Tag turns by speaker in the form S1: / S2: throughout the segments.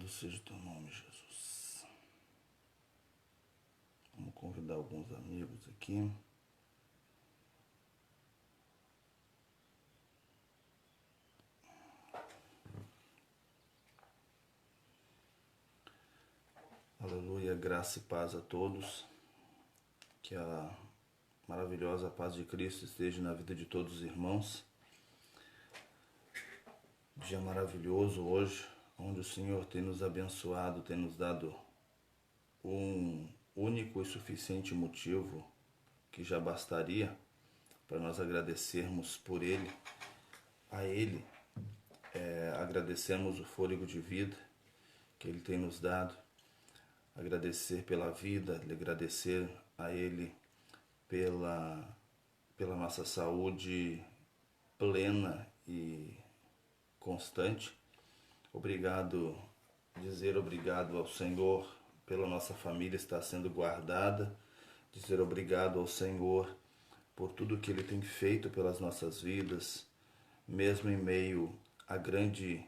S1: seja o teu nome, Jesus. Vamos convidar alguns amigos aqui. Aleluia, graça e paz a todos. Que a maravilhosa paz de Cristo esteja na vida de todos os irmãos. Dia maravilhoso hoje, onde o Senhor tem nos abençoado, tem nos dado um único e suficiente motivo que já bastaria para nós agradecermos por Ele, a Ele, agradecermos o fôlego de vida que Ele tem nos dado, agradecer pela vida, agradecer a Ele pela nossa saúde plena e constante. Dizer obrigado ao Senhor pela nossa família estar sendo guardada, dizer obrigado ao Senhor por tudo que Ele tem feito pelas nossas vidas, mesmo em meio à grande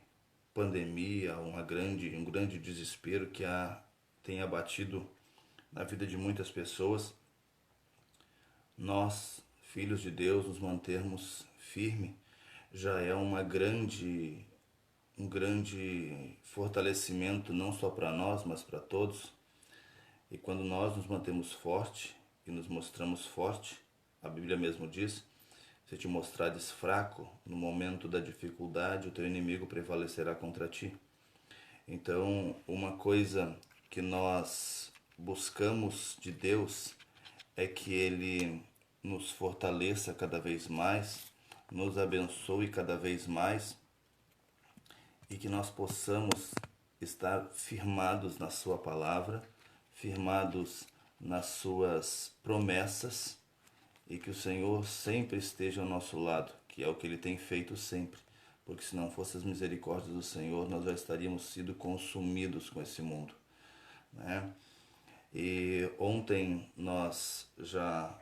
S1: pandemia, um grande desespero que tem abatido na vida de muitas pessoas. Nós, filhos de Deus, nos mantermos firmes já é um grande fortalecimento, não só para nós, mas para todos. E quando nós nos mantemos fortes e nos mostramos fortes, a Bíblia mesmo diz, se te mostrares fraco no momento da dificuldade, o teu inimigo prevalecerá contra ti. Então, uma coisa que nós buscamos de Deus é que Ele nos fortaleça cada vez mais, nos abençoe cada vez mais e que nós possamos estar firmados na Sua palavra, firmados nas Suas promessas e que o Senhor sempre esteja ao nosso lado, que é o que Ele tem feito sempre, porque se não fossem as misericórdias do Senhor, nós já estaríamos sido consumidos com esse mundo, né? E ontem nós já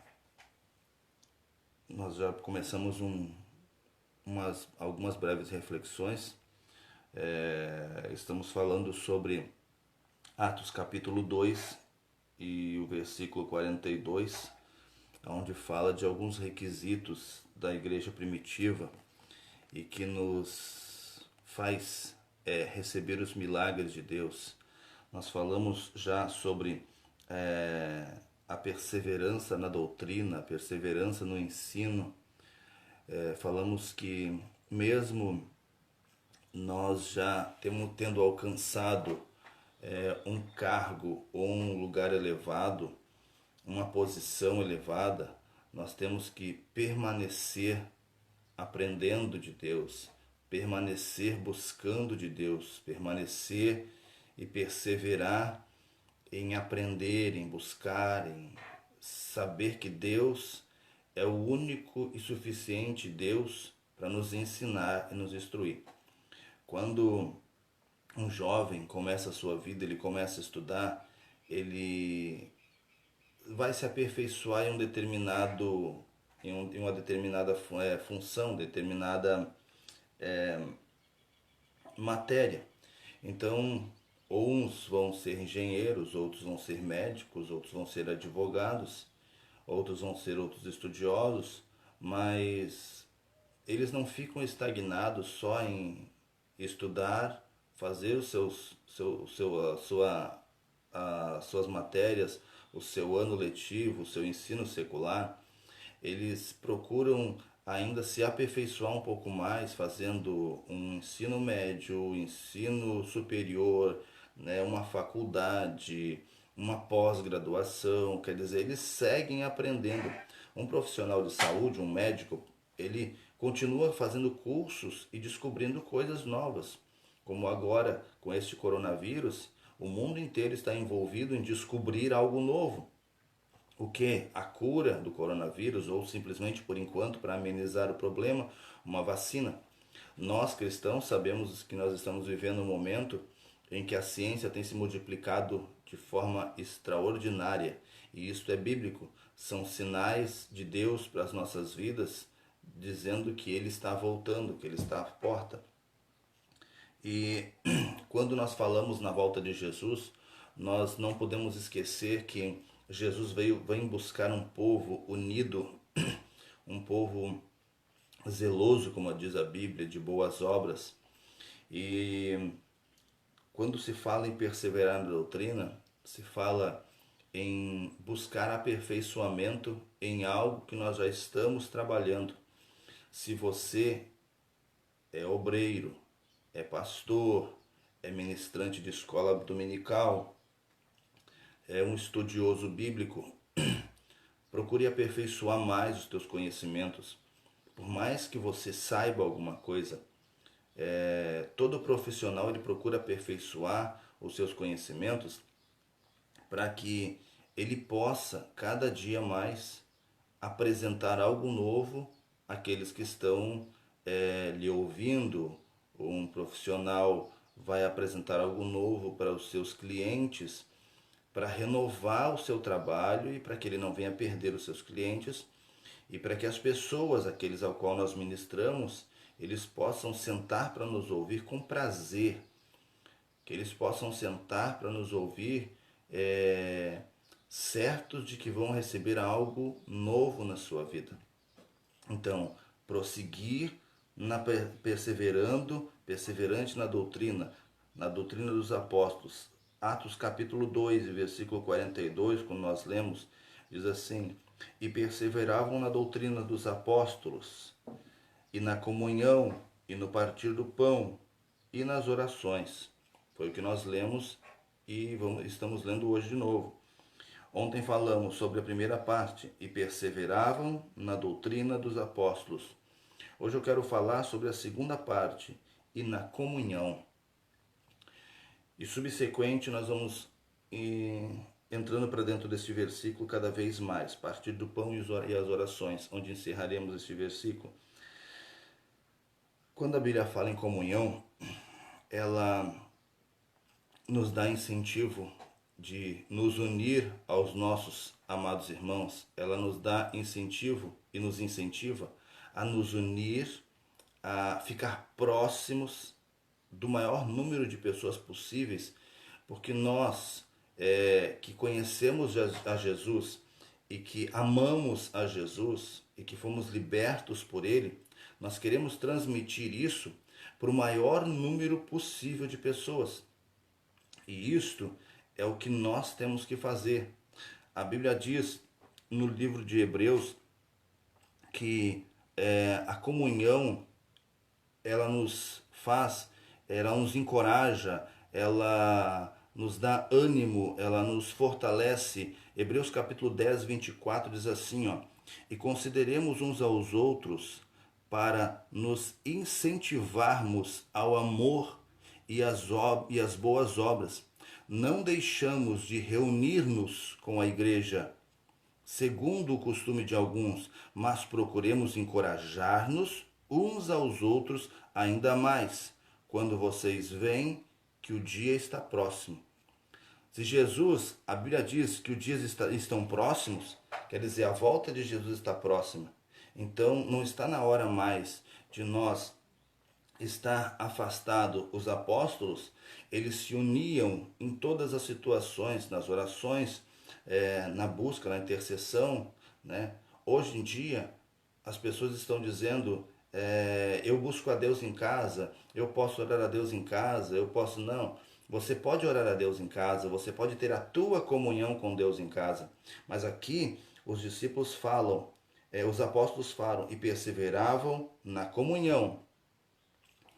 S1: começamos algumas breves reflexões. Estamos falando sobre Atos capítulo 2 e o versículo 42, onde fala de alguns requisitos da igreja primitiva e que nos faz receber os milagres de Deus. Nós falamos já sobre a perseverança na doutrina, a perseverança no ensino. Falamos que mesmo nós já tendo alcançado um cargo ou um lugar elevado, uma posição elevada, nós temos que permanecer aprendendo de Deus, permanecer buscando de Deus, permanecer e perseverar em aprender, em buscar, em saber que Deus é o único e suficiente Deus para nos ensinar e nos instruir. Quando um jovem começa a sua vida, ele começa a estudar, ele vai se aperfeiçoar em uma determinada função, determinada matéria. Então, uns vão ser engenheiros, outros vão ser médicos, outros vão ser advogados, outros vão ser outros estudiosos, mas eles não ficam estagnados só em estudar, fazer as suas matérias, o seu ano letivo, o seu ensino secular. Eles procuram ainda se aperfeiçoar um pouco mais, fazendo um ensino médio, ensino superior, né, uma faculdade, uma pós-graduação. Quer dizer, eles seguem aprendendo. Um profissional de saúde, um médico, ele continua fazendo cursos e descobrindo coisas novas. Como agora, com este coronavírus, o mundo inteiro está envolvido em descobrir algo novo. O que? A cura do coronavírus, ou simplesmente, por enquanto, para amenizar o problema, uma vacina. Nós, cristãos, sabemos que nós estamos vivendo um momento em que a ciência tem se multiplicado de forma extraordinária. E isto é bíblico. São sinais de Deus para as nossas vidas, dizendo que Ele está voltando, que Ele está à porta. E quando nós falamos na volta de Jesus, nós não podemos esquecer que Jesus vem buscar um povo unido, um povo zeloso, como diz a Bíblia, de boas obras. E quando se fala em perseverar na doutrina, se fala em buscar aperfeiçoamento em algo que nós já estamos trabalhando. Se você é obreiro, é pastor, é ministrante de escola dominical, é um estudioso bíblico, procure aperfeiçoar mais os teus conhecimentos. Por mais que você saiba alguma coisa, todo profissional ele procura aperfeiçoar os seus conhecimentos para que ele possa cada dia mais apresentar algo novo àqueles que estão lhe ouvindo. Um profissional vai apresentar algo novo para os seus clientes, para renovar o seu trabalho e para que ele não venha perder os seus clientes e para que as pessoas, aqueles ao qual nós ministramos, eles possam sentar para nos ouvir com prazer, que eles possam sentar para nos ouvir certos de que vão receber algo novo na sua vida. Então, prosseguir perseverante na doutrina dos apóstolos. Atos capítulo 2, versículo 42, quando nós lemos, diz assim: e perseveravam na doutrina dos apóstolos, e na comunhão, e no partir do pão, e nas orações. Foi o que nós lemos e estamos lendo hoje de novo. Ontem falamos sobre a primeira parte, e perseveravam na doutrina dos apóstolos. Hoje eu quero falar sobre a segunda parte, e na comunhão. E subsequente nós vamos entrando para dentro deste versículo cada vez mais, partir do pão e as orações, onde encerraremos este versículo. Quando a Bíblia fala em comunhão, ela nos dá incentivo de nos unir aos nossos amados irmãos, ela nos dá incentivo e nos incentiva a nos unir, a ficar próximos do maior número de pessoas possíveis, porque nós que conhecemos a Jesus e que amamos a Jesus e que fomos libertos por Ele, nós queremos transmitir isso para o maior número possível de pessoas. E isto é o que nós temos que fazer. A Bíblia diz no livro de Hebreus que a comunhão ela nos faz, ela nos encoraja, ela nos dá ânimo, ela nos fortalece. Hebreus capítulo 10, 24 diz assim, ó: e consideremos uns aos outros para nos incentivarmos ao amor e as boas obras. Não deixamos de reunir-nos com a igreja, segundo o costume de alguns, mas procuremos encorajar-nos uns aos outros ainda mais, quando vocês veem que o dia está próximo. Se Jesus, a Bíblia diz que os dias estão próximos, quer dizer, a volta de Jesus está próxima. Então, não está na hora mais de nós estar afastado. Os apóstolos, eles se uniam em todas as situações, nas orações, na busca, na intercessão, né? Hoje em dia, as pessoas estão dizendo, eu busco a Deus em casa, eu posso orar a Deus em casa, eu posso... Não, você pode orar a Deus em casa, você pode ter a tua comunhão com Deus em casa, mas aqui os discípulos falam, os apóstolos falam, e perseveravam na comunhão.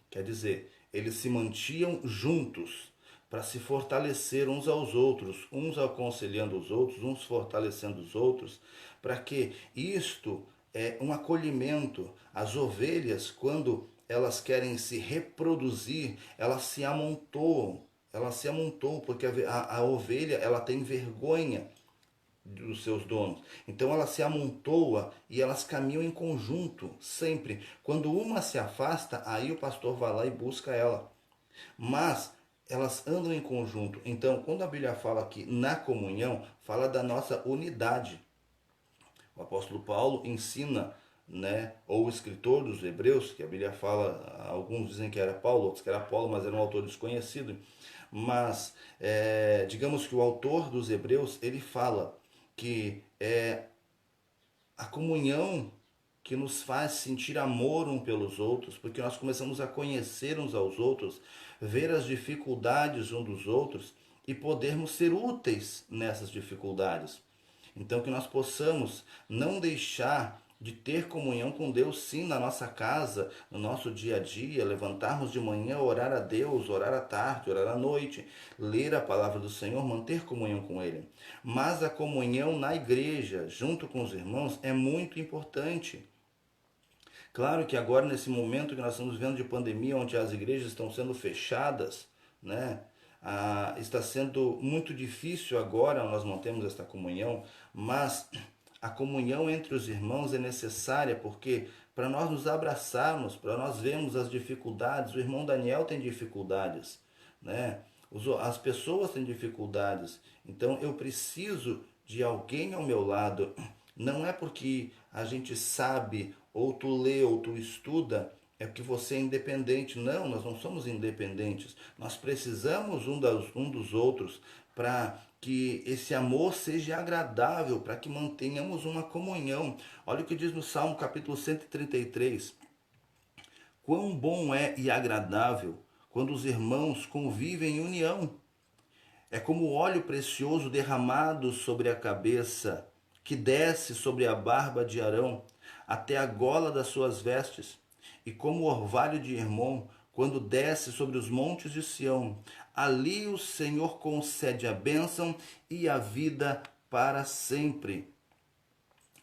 S1: Quer dizer, eles se mantinham juntos para se fortalecer uns aos outros, uns aconselhando os outros, uns fortalecendo os outros, para que isto é um acolhimento. As ovelhas, quando elas querem se reproduzir, elas se amontoam, porque a ovelha ela tem vergonha dos seus donos. Então ela se amontoa e elas caminham em conjunto, sempre. Quando uma se afasta, aí o pastor vai lá e busca ela. Mas elas andam em conjunto. Então, quando a Bíblia fala aqui na comunhão, fala da nossa unidade. O apóstolo Paulo ensina né, ou o escritor dos Hebreus, que a Bíblia fala, alguns dizem que era Paulo, outros que era Apolo, mas era um autor desconhecido. Mas digamos que o autor dos Hebreus, ele fala que a comunhão que nos faz sentir amor um pelos outros, porque nós começamos a conhecer uns aos outros, ver as dificuldades um dos outros e podermos ser úteis nessas dificuldades. Então, que nós possamos não deixar de ter comunhão com Deus, sim, na nossa casa, no nosso dia a dia, levantarmos de manhã, orar a Deus, orar à tarde, orar à noite, ler a palavra do Senhor, manter comunhão com Ele. Mas a comunhão na igreja, junto com os irmãos, é muito importante. Claro que agora, nesse momento que nós estamos vivendo de pandemia, onde as igrejas estão sendo fechadas, né? Está sendo muito difícil agora nós mantemos esta comunhão, mas a comunhão entre os irmãos é necessária porque para nós nos abraçarmos, para nós vermos as dificuldades, o irmão Daniel tem dificuldades, né? As pessoas têm dificuldades, então eu preciso de alguém ao meu lado. Não é porque a gente sabe, ou tu lê, ou tu estuda, é que você é independente. Não, nós não somos independentes. Nós precisamos um dos outros para que esse amor seja agradável, para que mantenhamos uma comunhão. Olha o que diz no Salmo capítulo 133. Quão bom é e agradável quando os irmãos convivem em união. É como óleo precioso derramado sobre a cabeça, que desce sobre a barba de Arão, até a gola das suas vestes, e como o orvalho de Hermon, quando desce sobre os montes de Sião. Ali o Senhor concede a bênção e a vida para sempre.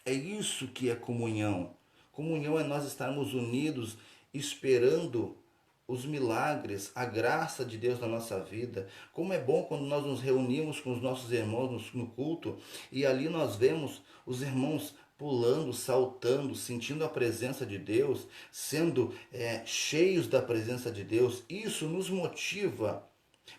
S1: É isso que é comunhão. Comunhão é nós estarmos unidos, esperando os milagres, a graça de Deus na nossa vida. Como é bom quando nós nos reunimos com os nossos irmãos no culto e ali nós vemos os irmãos pulando, saltando, sentindo a presença de Deus, sendo cheios da presença de Deus. Isso nos motiva.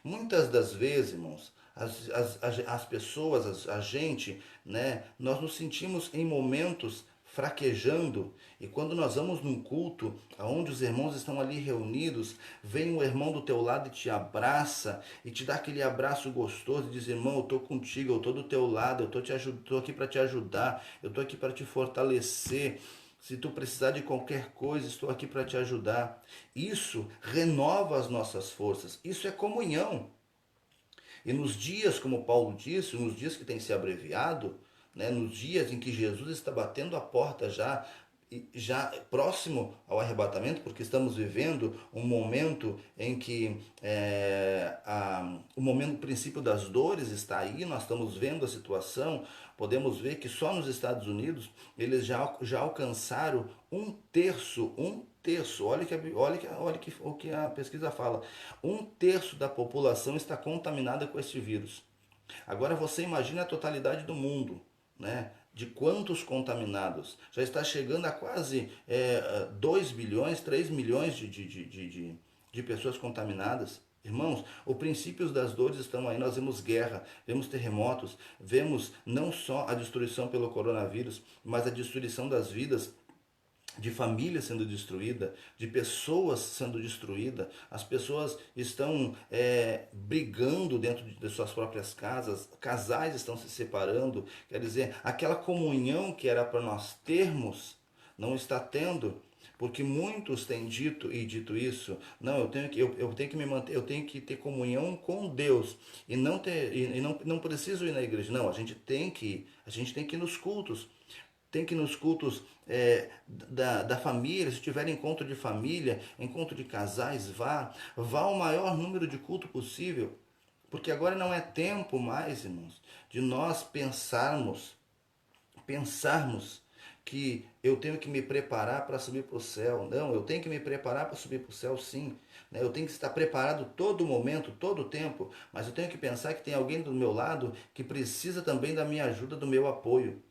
S1: Muitas das vezes, irmãos, as pessoas, a gente, né, nós nos sentimos em momentos fraquejando, e quando nós vamos num culto onde os irmãos estão ali reunidos, vem um irmão do teu lado e te abraça e te dá aquele abraço gostoso e diz: irmão, eu estou contigo, eu estou do teu lado, eu estou aqui para te ajudar, eu estou aqui para te fortalecer. Se tu precisar de qualquer coisa, estou aqui para te ajudar. Isso renova as nossas forças. Isso é comunhão. E nos dias, como Paulo disse, nos dias que tem se abreviado, né, nos dias em que Jesus está batendo a porta já próximo ao arrebatamento, porque estamos vivendo um momento em que o momento, o princípio das dores está aí, nós estamos vendo a situação, podemos ver que só nos Estados Unidos eles já alcançaram um terço, olha o que a pesquisa fala, um terço da população está contaminada com este vírus. Agora você imagina a totalidade do mundo, né? De quantos contaminados? Já está chegando a quase 2 bilhões, 3 milhões de pessoas contaminadas. Irmãos, os princípios das dores estão aí. Nós vemos guerra, vemos terremotos, vemos não só a destruição pelo coronavírus, mas a destruição das vidas de família sendo destruída, de pessoas sendo destruídas. As pessoas estão brigando dentro de suas próprias casas, casais estão se separando. Quer dizer, aquela comunhão que era para nós termos, não está tendo. Porque muitos têm dito isso, não, eu tenho que me manter, eu tenho que ter comunhão com Deus e não preciso ir na igreja. Não, a gente tem que ir nos cultos, tem que ir nos cultos da família, se tiver encontro de família, encontro de casais, vá ao maior número de culto possível, porque agora não é tempo mais, irmãos, de nós pensarmos que eu tenho que me preparar para subir para o céu. Não, eu tenho que me preparar para subir para o céu, sim. Né? Eu tenho que estar preparado todo momento, todo tempo, mas eu tenho que pensar que tem alguém do meu lado que precisa também da minha ajuda, do meu apoio.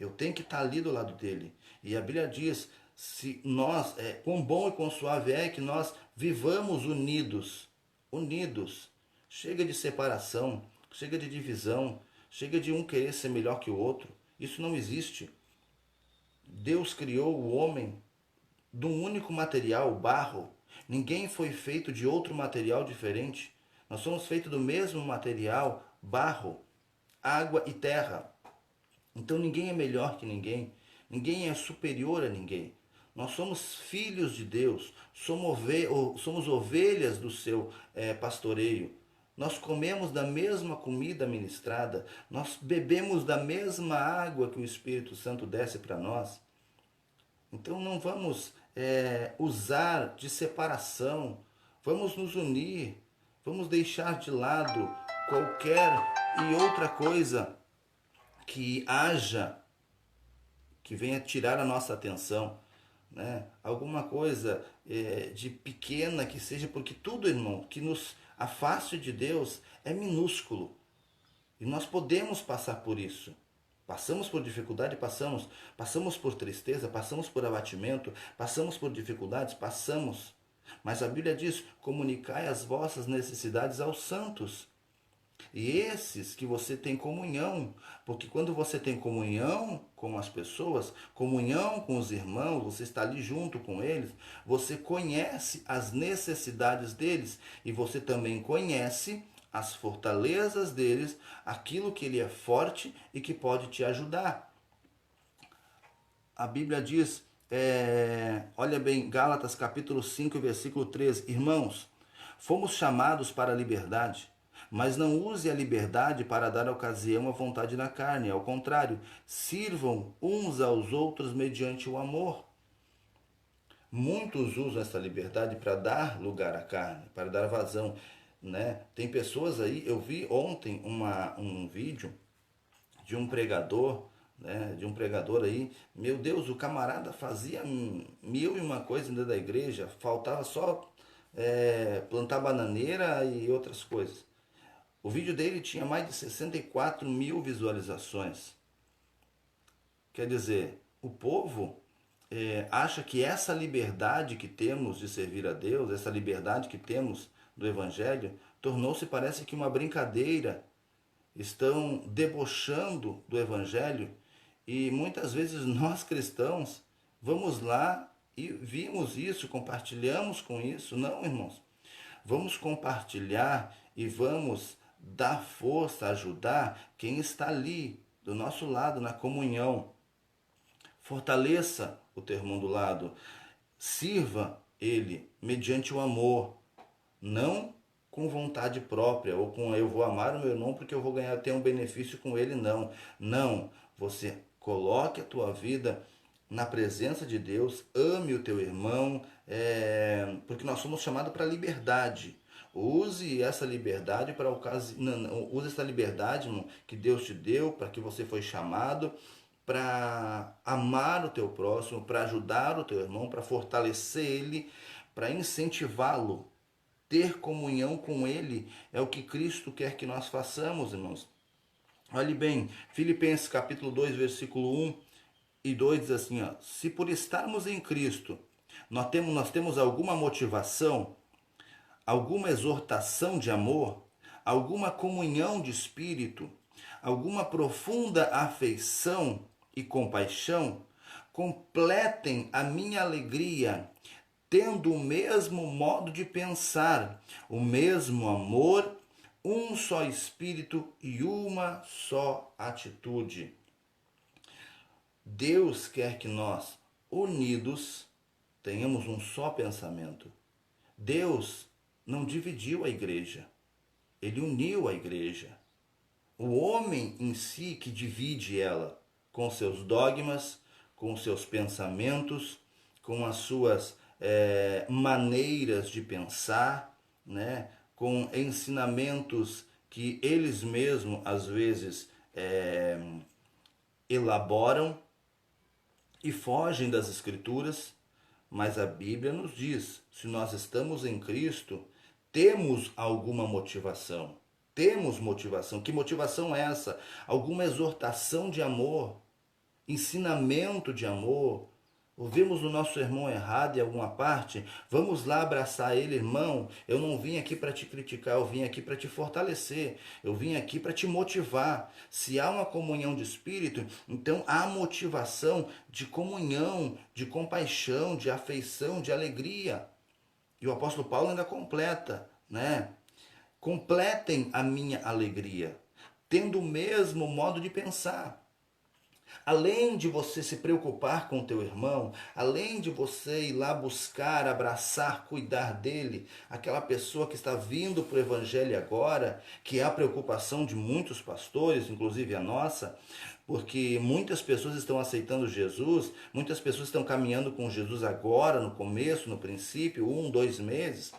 S1: Eu tenho que estar ali do lado dele. E a Bíblia diz, se nós, quão bom e quão suave é que nós vivamos unidos. Unidos. Chega de separação, chega de divisão, chega de um querer ser melhor que o outro. Isso não existe. Deus criou o homem de um único material, o barro. Ninguém foi feito de outro material diferente. Nós somos feitos do mesmo material, barro, água e terra. Então ninguém é melhor que ninguém. Ninguém é superior a ninguém. Nós somos filhos de Deus, somos ovelhas do seu pastoreio. Nós comemos da mesma comida ministrada, nós bebemos da mesma água que o Espírito Santo desce para nós. Então não vamos usar de separação, vamos nos unir, vamos deixar de lado qualquer e outra coisa que haja, que venha tirar a nossa atenção, né? Alguma coisa de pequena que seja, porque tudo, irmão, que nos afaste de Deus é minúsculo. E nós podemos passar por isso. Passamos por dificuldade, passamos por tristeza, passamos por abatimento, passamos por dificuldades, passamos. Mas a Bíblia diz: comunicai as vossas necessidades aos santos. E esses que você tem comunhão, porque quando você tem comunhão com as pessoas, comunhão com os irmãos, você está ali junto com eles, você conhece as necessidades deles e você também conhece as fortalezas deles, aquilo que ele é forte e que pode te ajudar. A Bíblia diz, olha bem, Gálatas capítulo 5, versículo 13, irmãos, fomos chamados para a liberdade, mas não use a liberdade para dar ocasião à vontade da carne, ao contrário, sirvam uns aos outros mediante o amor. Muitos usam essa liberdade para dar lugar à carne, para dar vazão, né? Tem pessoas aí, eu vi ontem um vídeo de um pregador, né? De um pregador aí, meu Deus, o camarada fazia mil e uma coisa dentro da igreja, faltava só plantar bananeira e outras coisas. O vídeo dele tinha mais de 64 mil visualizações. Quer dizer, o povo acha que essa liberdade que temos de servir a Deus, essa liberdade que temos do Evangelho, tornou-se, parece que, uma brincadeira. Estão debochando do Evangelho e muitas vezes nós cristãos vamos lá e vimos isso, compartilhamos com isso. Não, irmãos. Vamos compartilhar e vamos dar força, ajudar quem está ali, do nosso lado, na comunhão. Fortaleça o teu irmão do lado. Sirva ele mediante o amor. Não com vontade própria, ou com eu vou amar o meu irmão porque eu vou ter um benefício com ele, não. Não, você coloque a tua vida na presença de Deus, ame o teu irmão, porque nós somos chamados para a liberdade. Use essa liberdade para use essa liberdade, irmão, que Deus te deu, para que você foi chamado, para amar o teu próximo, para ajudar o teu irmão, para fortalecer ele, para incentivá-lo. Ter comunhão com ele é o que Cristo quer que nós façamos, irmãos. Olhe bem, Filipenses capítulo 2, versículo 1 e 2 diz assim, ó, se por estarmos em Cristo nós temos alguma motivação, alguma exortação de amor, alguma comunhão de espírito, alguma profunda afeição e compaixão, completem a minha alegria, tendo o mesmo modo de pensar, o mesmo amor, um só espírito e uma só atitude. Deus quer que nós, unidos, tenhamos um só pensamento. Deus não dividiu a igreja, ele uniu a igreja. O homem em si que divide ela, com seus dogmas, com seus pensamentos, com as suas maneiras de pensar, né? Com ensinamentos que eles mesmos às vezes elaboram e fogem das escrituras, mas a Bíblia nos diz, se nós estamos em Cristo, temos alguma motivação. Temos motivação. Que motivação é essa? Alguma exortação de amor, ensinamento de amor, ouvimos o nosso irmão errado em alguma parte, vamos lá abraçar ele, irmão. Eu não vim aqui para te criticar, eu vim aqui para te fortalecer, eu vim aqui para te motivar. Se há uma comunhão de espírito, então há motivação de comunhão, de compaixão, de afeição, de alegria. E o apóstolo Paulo ainda completa, né? Completem a minha alegria, tendo o mesmo modo de pensar. Além de você se preocupar com o teu irmão, além de você ir lá buscar, abraçar, cuidar dele, aquela pessoa que está vindo para o evangelho agora, que é a preocupação de muitos pastores, inclusive a nossa, porque muitas pessoas estão aceitando Jesus, muitas pessoas estão caminhando com Jesus agora, no começo, no princípio, 2 meses,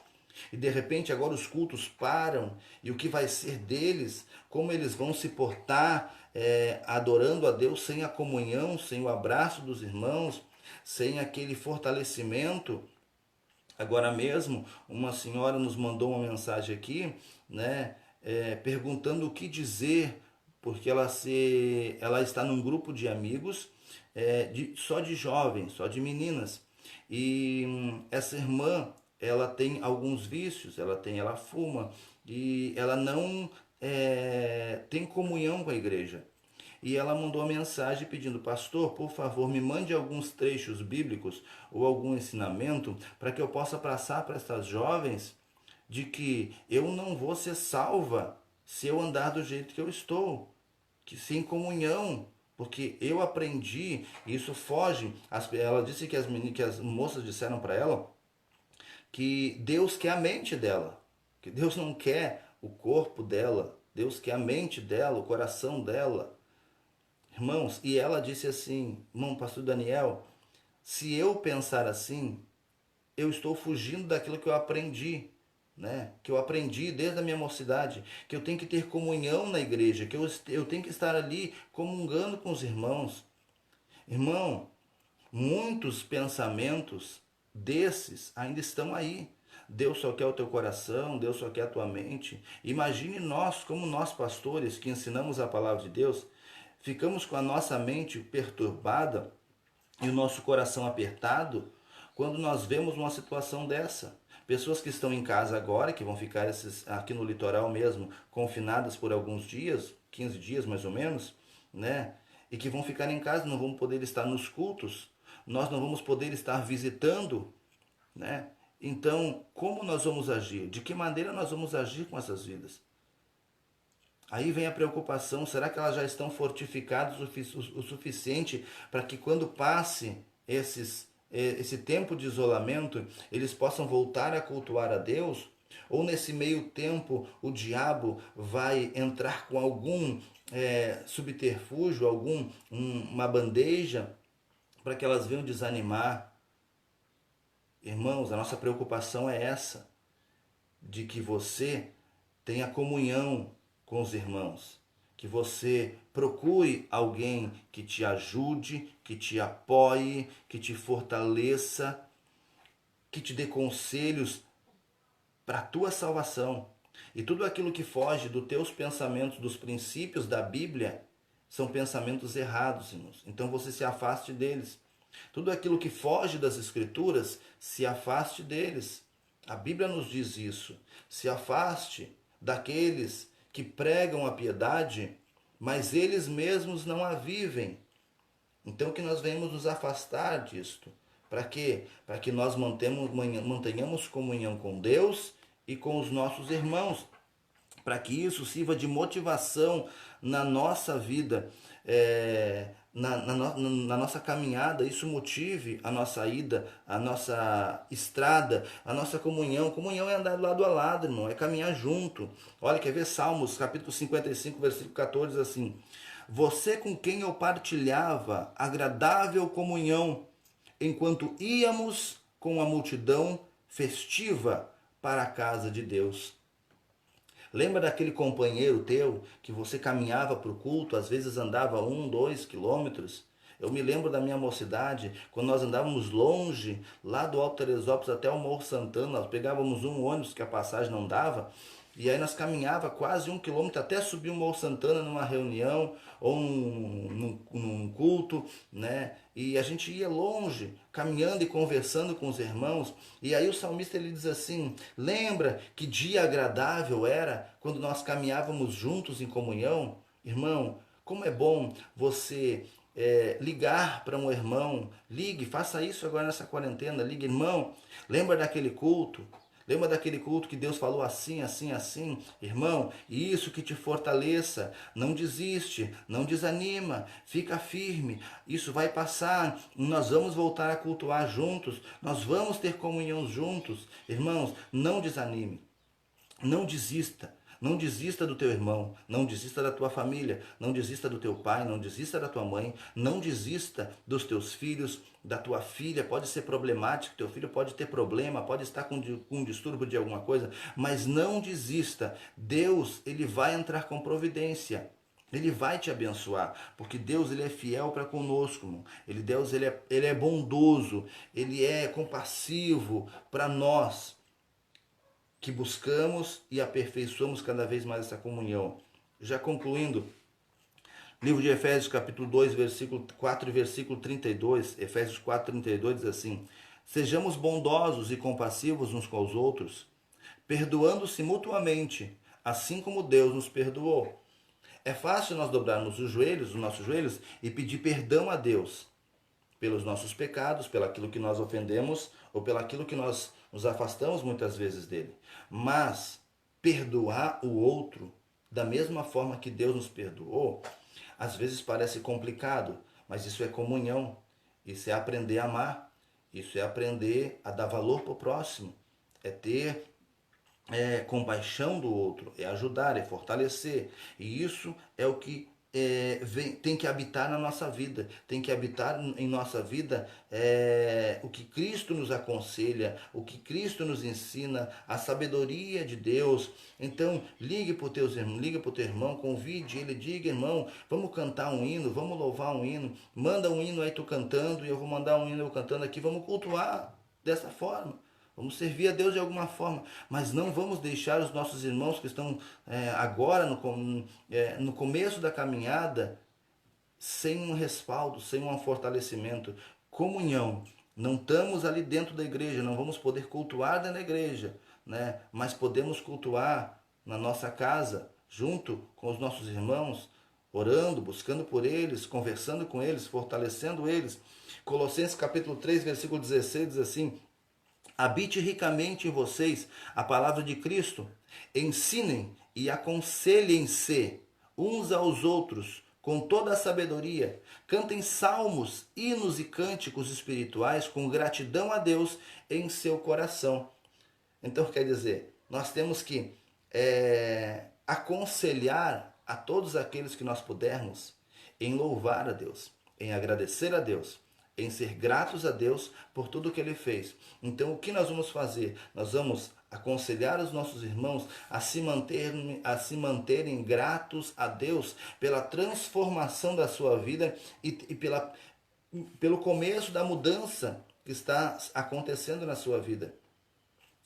S1: e de repente agora os cultos param, e o que vai ser deles, como eles vão se portar adorando a Deus sem a comunhão, sem o abraço dos irmãos, sem aquele fortalecimento. Agora mesmo, uma senhora nos mandou uma mensagem aqui, né, perguntando o que dizer, porque ela está num grupo de amigos, só de jovens, só de meninas. E essa irmã, ela tem alguns vícios, ela fuma e ela não tem comunhão com a igreja. E ela mandou uma mensagem pedindo: pastor, por favor, me mande alguns trechos bíblicos ou algum ensinamento para que eu possa passar para essas jovens de que eu não vou ser salva se eu andar do jeito que eu estou, que sem comunhão, porque eu aprendi, e isso foge. Ela disse que as moças disseram para ela que Deus quer a mente dela, que Deus não quer o corpo dela, Deus quer a mente dela, o coração dela. Irmãos, e ela disse assim: irmão, pastor Daniel, se eu pensar assim, eu estou fugindo daquilo que eu aprendi, né? Que eu aprendi desde a minha mocidade, que eu tenho que ter comunhão na igreja, que eu tenho que estar ali comungando com os irmãos. Irmão, muitos pensamentos desses ainda estão aí. Deus só quer o teu coração, Deus só quer a tua mente. Imagine nós, como nós pastores que ensinamos a palavra de Deus, ficamos com a nossa mente perturbada e o nosso coração apertado quando nós vemos uma situação dessa. Pessoas que estão em casa agora, que vão ficar aqui no litoral mesmo, confinadas por alguns dias, 15 dias mais ou menos, né? E que vão ficar em casa, não vão poder estar nos cultos, nós não vamos poder estar visitando, né? Então, como nós vamos agir? De que maneira nós vamos agir com essas vidas? Aí vem a preocupação: será que elas já estão fortificadas o suficiente para que quando passe esse tempo de isolamento, eles possam voltar a cultuar a Deus? Ou nesse meio tempo o diabo vai entrar com algum subterfúgio, uma bandeja para que elas venham desanimar? Irmãos, a nossa preocupação é essa, de que você tenha comunhão com os irmãos, que você procure alguém que te ajude, que te apoie, que te fortaleça, que te dê conselhos para a tua salvação. E tudo aquilo que foge dos teus pensamentos, dos princípios da Bíblia, são pensamentos errados, irmãos. Então você se afaste deles. Tudo aquilo que foge das Escrituras, se afaste deles. A Bíblia nos diz isso. Se afaste daqueles que pregam a piedade, mas eles mesmos não a vivem. Então que nós venhamos nos afastar disto. Para quê? Para que nós mantenhamos comunhão com Deus e com os nossos irmãos. Para que isso sirva de motivação na nossa vida, na nossa caminhada, isso motive a nossa ida, a nossa estrada, a nossa comunhão. Comunhão é andar lado a lado, irmão, é caminhar junto. Olha, quer ver Salmos, capítulo 55, versículo 14, assim: você com quem eu partilhava agradável comunhão, enquanto íamos com a multidão festiva para a casa de Deus. Lembra daquele companheiro teu que você caminhava para o culto, às vezes andava 2 quilômetros? Eu me lembro da minha mocidade, quando nós andávamos longe, lá do Alto Teresópolis até o Morro Santana, nós pegávamos um ônibus que a passagem não dava, E aí nós caminhava quase 1 quilômetro até subir o Morro Santana numa reunião ou num culto, né? E a gente ia longe, caminhando e conversando com os irmãos. E aí o salmista ele diz assim: lembra que dia agradável era quando nós caminhávamos juntos em comunhão? Irmão, como é bom você ligar para um irmão, ligue, faça isso agora nessa quarentena, ligue, irmão, lembra daquele culto? Lembra daquele culto que Deus falou assim, assim, assim? Irmão, isso que te fortaleça. Não desiste, não desanima, fica firme. Isso vai passar. Nós vamos voltar a cultuar juntos. Nós vamos ter comunhão juntos. Irmãos, não desanime. Não desista. Não desista do teu irmão, não desista da tua família, não desista do teu pai, não desista da tua mãe, não desista dos teus filhos, da tua filha. Pode ser problemático, teu filho pode ter problema, pode estar com um distúrbio de alguma coisa, mas não desista. Deus, ele vai entrar com providência. Ele vai te abençoar, porque Deus ele é fiel para conosco, irmão. Deus ele é bondoso, ele é compassivo para nós que buscamos e aperfeiçoamos cada vez mais essa comunhão. Já concluindo, livro de Efésios capítulo 2, versículo 4 e versículo 32, Efésios 4, 32 diz assim: sejamos bondosos e compassivos uns com os outros, perdoando-se mutuamente, assim como Deus nos perdoou. É fácil nós dobrarmos os nossos joelhos, e pedir perdão a Deus pelos nossos pecados, pelaquilo que nós ofendemos ou pelaquilo que nós nos afastamos muitas vezes dele. Mas perdoar o outro da mesma forma que Deus nos perdoou, às vezes parece complicado, mas isso é comunhão, isso é aprender a amar, isso é aprender a dar valor para o próximo, é ter compaixão do outro, é ajudar, é fortalecer. E isso é o que tem que habitar na nossa vida, tem que habitar em nossa vida o que Cristo nos aconselha, o que Cristo nos ensina, a sabedoria de Deus. Então, ligue para o teu irmão, convide ele, diga: irmão, vamos cantar um hino, vamos louvar um hino, manda um hino aí tu cantando e eu vou mandar um hino eu cantando aqui, vamos cultuar dessa forma. Vamos servir a Deus de alguma forma, mas não vamos deixar os nossos irmãos que estão agora no começo da caminhada sem um respaldo, sem um fortalecimento. Comunhão. Não estamos ali dentro da igreja, não vamos poder cultuar dentro da igreja, né? Mas podemos cultuar na nossa casa, junto com os nossos irmãos, orando, buscando por eles, conversando com eles, fortalecendo eles. Colossenses capítulo 3, versículo 16 diz assim: habite ricamente em vocês a palavra de Cristo. Ensinem e aconselhem-se uns aos outros com toda a sabedoria. Cantem salmos, hinos e cânticos espirituais com gratidão a Deus em seu coração. Então, quer dizer, nós temos que aconselhar a todos aqueles que nós pudermos em louvar a Deus, em agradecer a Deus, em ser gratos a Deus por tudo que Ele fez. Então, o que nós vamos fazer? Nós vamos aconselhar os nossos irmãos a se manterem gratos a Deus pela transformação da sua vida e pelo começo da mudança que está acontecendo na sua vida.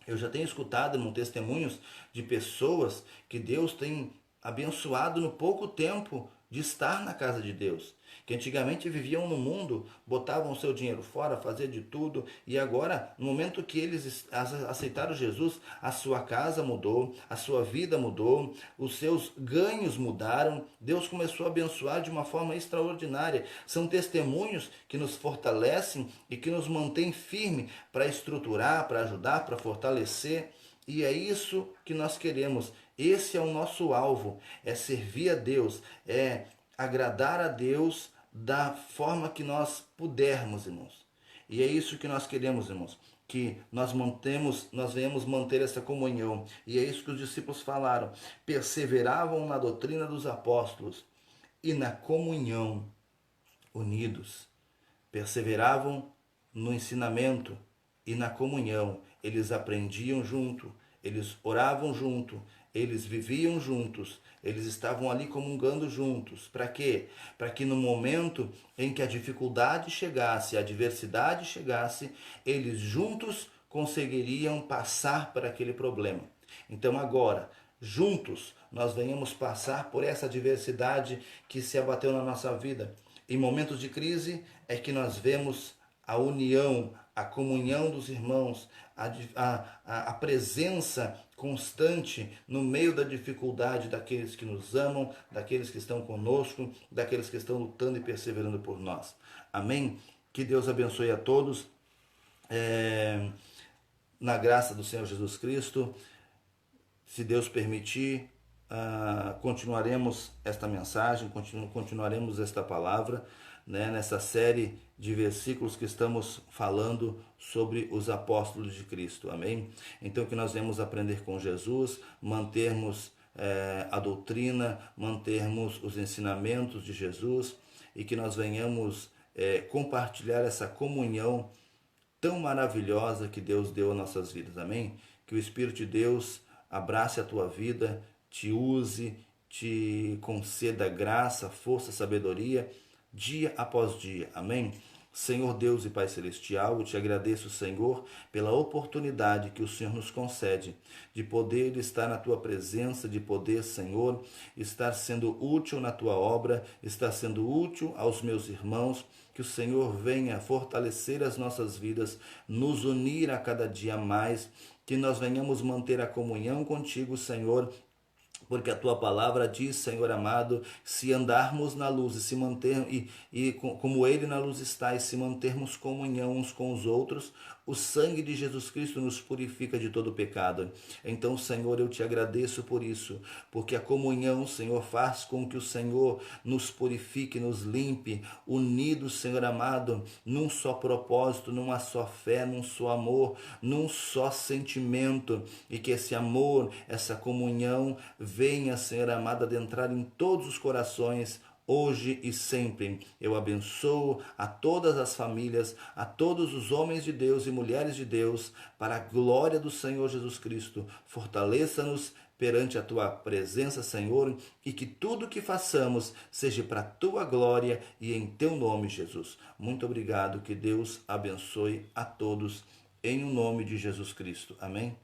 S1: Eu já tenho escutado testemunhos de pessoas que Deus tem abençoado no pouco tempo de estar na casa de Deus, que antigamente viviam no mundo, botavam o seu dinheiro fora, faziam de tudo, e agora, no momento que eles aceitaram Jesus, a sua casa mudou, a sua vida mudou, os seus ganhos mudaram, Deus começou a abençoar de uma forma extraordinária. São testemunhos que nos fortalecem e que nos mantêm firme para estruturar, para ajudar, para fortalecer, e é isso que nós queremos. Esse é o nosso alvo, é servir a Deus, é agradar a Deus da forma que nós pudermos, irmãos. E é isso que nós queremos, irmãos, que nós venhamos manter essa comunhão. E é isso que os discípulos falaram: perseveravam na doutrina dos apóstolos e na comunhão, unidos. Perseveravam no ensinamento e na comunhão. Eles aprendiam junto, eles oravam junto, eles viviam juntos, eles estavam ali comungando juntos. Para quê? Para que no momento em que a dificuldade chegasse, a adversidade chegasse, eles juntos conseguiriam passar por aquele problema. Então agora, juntos nós venhamos passar por essa adversidade que se abateu na nossa vida. Em momentos de crise é que nós vemos a união, a comunhão dos irmãos, a presença constante no meio da dificuldade daqueles que nos amam, daqueles que estão conosco, daqueles que estão lutando e perseverando por nós. Amém? Que Deus abençoe a todos. Na graça do Senhor Jesus Cristo, se Deus permitir, continuaremos esta mensagem, continuaremos esta palavra, né, nessa série de versículos que estamos falando sobre os apóstolos de Cristo, amém? Então que nós venhamos aprender com Jesus, mantermos a doutrina, mantermos os ensinamentos de Jesus e que nós venhamos compartilhar essa comunhão tão maravilhosa que Deus deu às nossas vidas, amém? Que o Espírito de Deus abrace a tua vida, te use, te conceda graça, força, sabedoria, dia após dia, amém? Senhor Deus e Pai Celestial, eu te agradeço, Senhor, pela oportunidade que o Senhor nos concede de poder estar na tua presença, de poder, Senhor, estar sendo útil na tua obra, estar sendo útil aos meus irmãos. Que o Senhor venha fortalecer as nossas vidas, nos unir a cada dia mais, que nós venhamos manter a comunhão contigo, Senhor, porque a tua palavra diz, Senhor amado, se andarmos na luz e se manter como ele na luz está, e se mantermos comunhão uns com os outros, o sangue de Jesus Cristo nos purifica de todo pecado. Então, Senhor, eu te agradeço por isso, porque a comunhão, Senhor, faz com que o Senhor nos purifique, nos limpe, unidos, Senhor amado, num só propósito, numa só fé, num só amor, num só sentimento, e que esse amor, essa comunhão venha, Senhor amado, adentrar em todos os corações, hoje e sempre. Eu abençoo a todas as famílias, a todos os homens de Deus e mulheres de Deus, para a glória do Senhor Jesus Cristo. Fortaleça-nos perante a tua presença, Senhor, e que tudo que façamos seja para a tua glória e em teu nome, Jesus. Muito obrigado, que Deus abençoe a todos, em o nome de Jesus Cristo. Amém?